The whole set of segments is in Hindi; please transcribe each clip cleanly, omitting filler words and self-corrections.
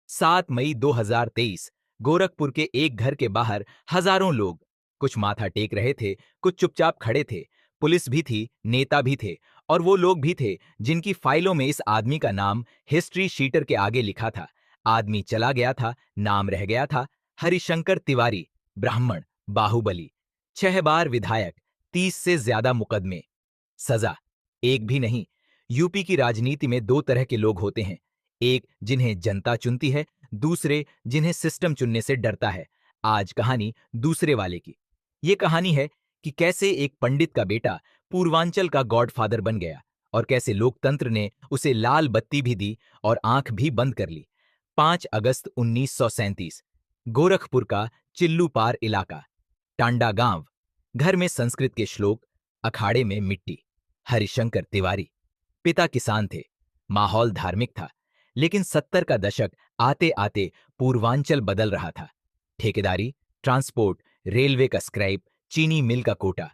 7 मई 2023 गोरखपुर के एक घर के बाहर हजारों लोग, कुछ माथा टेक रहे थे, कुछ चुपचाप खड़े थे। पुलिस भी थी, नेता भी थे और वो लोग भी थे जिनकी फाइलों में इस आदमी का नाम हिस्ट्री शीटर के आगे लिखा था। आदमी चला गया था, नाम रह गया था, हरिशंकर तिवारी, ब्राह्मण, बाहुबली, 6 बार विधायक, 30 से ज्यादा मुकदमे। सजा एक भी नहीं। यूपी की राजनीति में दो तरह के लोग होते हैं, एक जिन्हें जनता चुनती है, दूसरे जिन्हें सिस्टम चुनने से डरता है। आज कहानी दूसरे वाले की। ये कहानी है कि कैसे एक पंडित का बेटा पूर्वांचल का गॉडफादर बन गया और कैसे लोकतंत्र ने उसे लाल बत्ती भी दी और आंख भी बंद कर ली। 5 अगस्त 1937 गोरखपुर का चिल्लू पार इलाका, टांडा गांव। घर में संस्कृत के श्लोक, अखाड़े में मिट्टी। हरिशंकर तिवारी, पिता किसान थे, माहौल धार्मिक था। लेकिन 70 का दशक आते आते पूर्वांचल बदल रहा था। ठेकेदारी, ट्रांसपोर्ट, रेलवे का स्क्रैप, चीनी मिल का कोटा।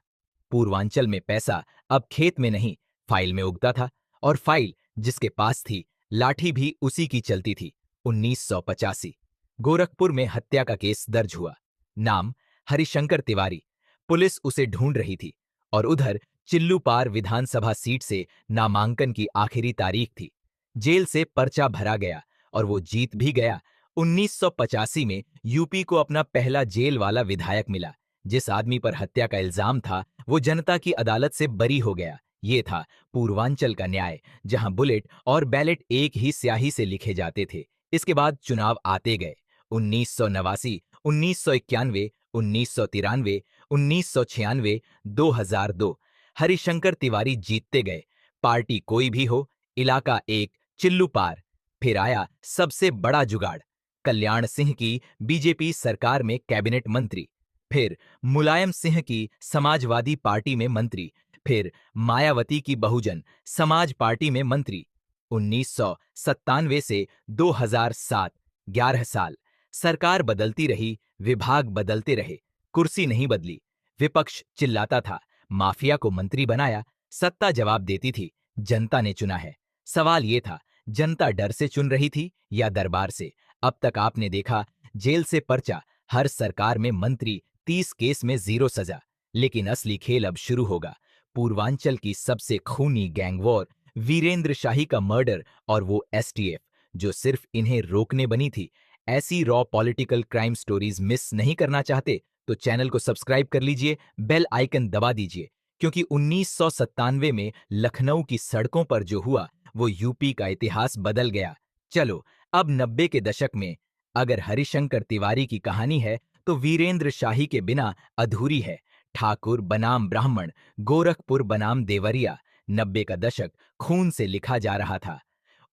पूर्वांचल में पैसा अब खेत में नहीं, फाइल में उगता था, और फाइल जिसके पास थी, लाठी भी उसी की चलती थी। 1985 गोरखपुर में हत्या का केस दर्ज हुआ। नाम हरिशंकर तिवारी। पुलिस उसे ढूंढ रही थी और उधर चिल्लू पार विधानसभा सीट से नामांकन की आखिरी तारीख थी। जेल से पर्चा भरा गया और वो जीत भी गया। 1985 में यूपी को अपना पहला जेल वाला विधायक मिला। जिस आदमी पर हत्या का इल्जाम था, वो जनता की अदालत से बरी हो गया। ये था पूर्वांचल का न्याय, जहां बुलेट और बैलेट एक ही स्याही से लिखे जाते थे। इसके बाद चुनाव आते गए। 1989, 1991, 1993, 1996, 2002। हरिशंकर तिवारी जीतते गए। पार्टी कोई भी हो, इलाका एक, चिल्लू पार। फिर आया सबसे बड़ा जुगाड़, कल्याण सिंह की बीजेपी सरकार में कैबिनेट मंत्री, फिर मुलायम सिंह की समाजवादी पार्टी में मंत्री, फिर मायावती की बहुजन समाज पार्टी में मंत्री। 1997 से 2007, 11 साल सरकार बदलती रही, विभाग बदलते रहे, कुर्सी नहीं बदली। विपक्ष चिल्लाता था, माफिया को मंत्री बनाया, सत्ता जवाब देती थी, जनता ने चुना है। सवाल ये था, जनता डर से चुन रही थी या दरबार से? अब तक आपने देखा, जेल से पर्चा, हर सरकार में मंत्री, 30 केस में 0 सजा। लेकिन असली खेल अब शुरू होगा। पूर्वांचल की सबसे खूनी गैंग वॉर, वीरेंद्र शाही का मर्डर और वो एसटीएफ जो सिर्फ इन्हें रोकने बनी थी। ऐसी raw political crime stories miss नहीं करना चाहते तो चैनल को सब्सक्राइब कर लीजिए, बेल आइकन दबा दीजिए, क्योंकि 1997 में लखनऊ की सड़कों पर जो हुआ, वो यूपी का इतिहास बदल गया। चलो अब 90 के दशक में। अगर हरिशंकर तिवारी की कहानी है तो वीरेंद्र शाही के बिना अधूरी है। ठाकुर बनाम ब्राह्मण, गोरखपुर बनाम देवरिया। 90 का दशक खून से लिखा जा रहा था।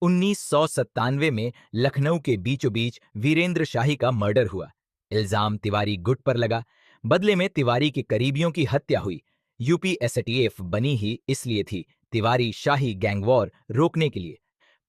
1997 में लखनऊ के बीचों बीच वीरेंद्र शाही का मर्डर हुआ। इल्जाम तिवारी गुट पर लगा। बदले में तिवारी के करीबियों की हत्या हुई। यूपी एसटीएफ बनी ही इसलिए थी, तिवारी शाही गैंगवॉर रोकने के लिए।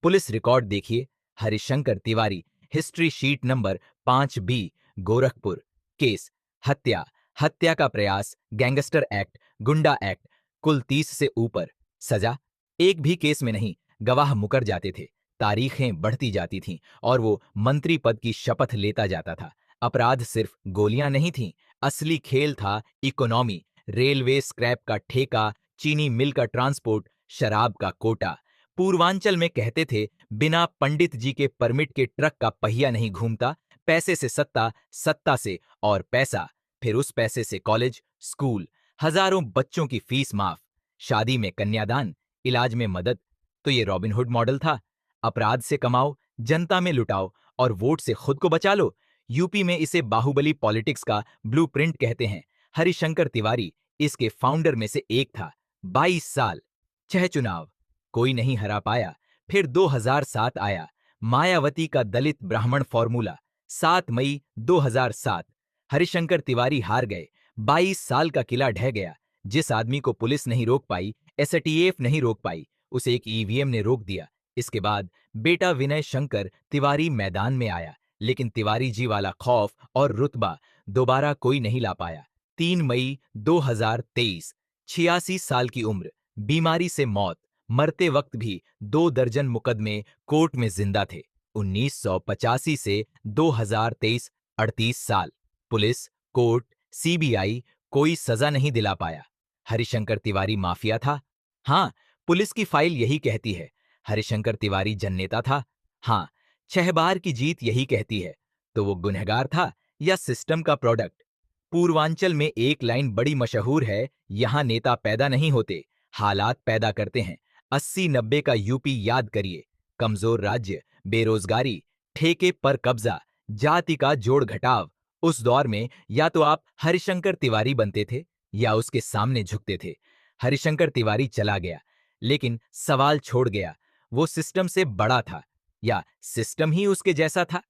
पुलिस रिकॉर्ड देखिए, Harishankar Tiwari, history sheet number 5B, Gorakhpur. Case हत्या, हत्या का प्रयास, गैंगस्टर एक्ट, गुंडा एक्ट, कुल 30 से ऊपर। सजा एक भी केस में नहीं। गवाह मुकर जाते थे, तारीखें बढ़ती जाती थीं और वो मंत्री पद की शपथ लेता जाता था। अपराध सिर्फ गोलियां नहीं थीं, असली खेल था इकोनॉमी, रेलवे स्क्रैप का ठेका, चीनी मिल का ट्रांसपोर्ट, शराब का कोटा। पूर्वांचल में कहते थे, बिना पंडित जी के परमिट के ट्रक का पहिया नहीं घूमता। पैसे से सत्ता, सत्ता से और पैसा, फिर उस पैसे से कॉलेज, स्कूल, हजारों बच्चों की फीस माफ, शादी में कन्यादान, इलाज में मदद। तो ये रॉबिनहुड मॉडल था। अपराध से कमाओ, जनता में लुटाओ और वोट से खुद को बचा लो। यूपी में इसे बाहुबली पॉलिटिक्स का ब्लूप्रिंट कहते हैं। हरिशंकर तिवारी इसके फाउंडर में से एक था। 22 साल, 6 चुनाव, कोई नहीं हरा पाया। फिर 2007 आया, मायावती का दलित ब्राह्मण फॉर्मूला। 7 मई 2007 हरिशंकर तिवारी हार गए। 22 साल का किला ढह गया। जिस आदमी को पुलिस नहीं रोक पाई, एसटीएफ नहीं रोक पाई, उसे एक ईवीएम ने रोक दिया। इसके बाद बेटा विनय शंकर तिवारी मैदान में आया, लेकिन तिवारी जी वाला खौफ और रुतबा दोबारा कोई नहीं ला पाया। 3 मई 2023, 86 साल की उम्र, बीमारी से मौत। मरते वक्त भी 2 दर्जन मुकदमे कोर्ट में जिंदा थे। 1985 से 2023 38 साल पुलिस, कोर्ट, सीबीआई कोई सजा नहीं दिला पाया। हरिशंकर तिवारी माफिया था? हाँ, पुलिस की फाइल यही कहती है। हरिशंकर तिवारी जननेता था? हाँ, 6 बार की जीत यही कहती है। तो वो गुनहगार था या सिस्टम का प्रोडक्ट? पूर्वांचल में एक लाइन बड़ी मशहूर है, यहां नेता पैदा नहीं होते, हालात पैदा करते हैं। 80-90 का यूपी याद करिए। कमजोर राज्य, बेरोजगारी, ठेके पर कब्जा, जाति का जोड़ घटाव। उस दौर में या तो आप हरिशंकर तिवारी बनते थे या उसके सामने झुकते थे। हरिशंकर तिवारी चला गया, लेकिन सवाल छोड़ गया। वो सिस्टम से बड़ा था या सिस्टम ही उसके जैसा था?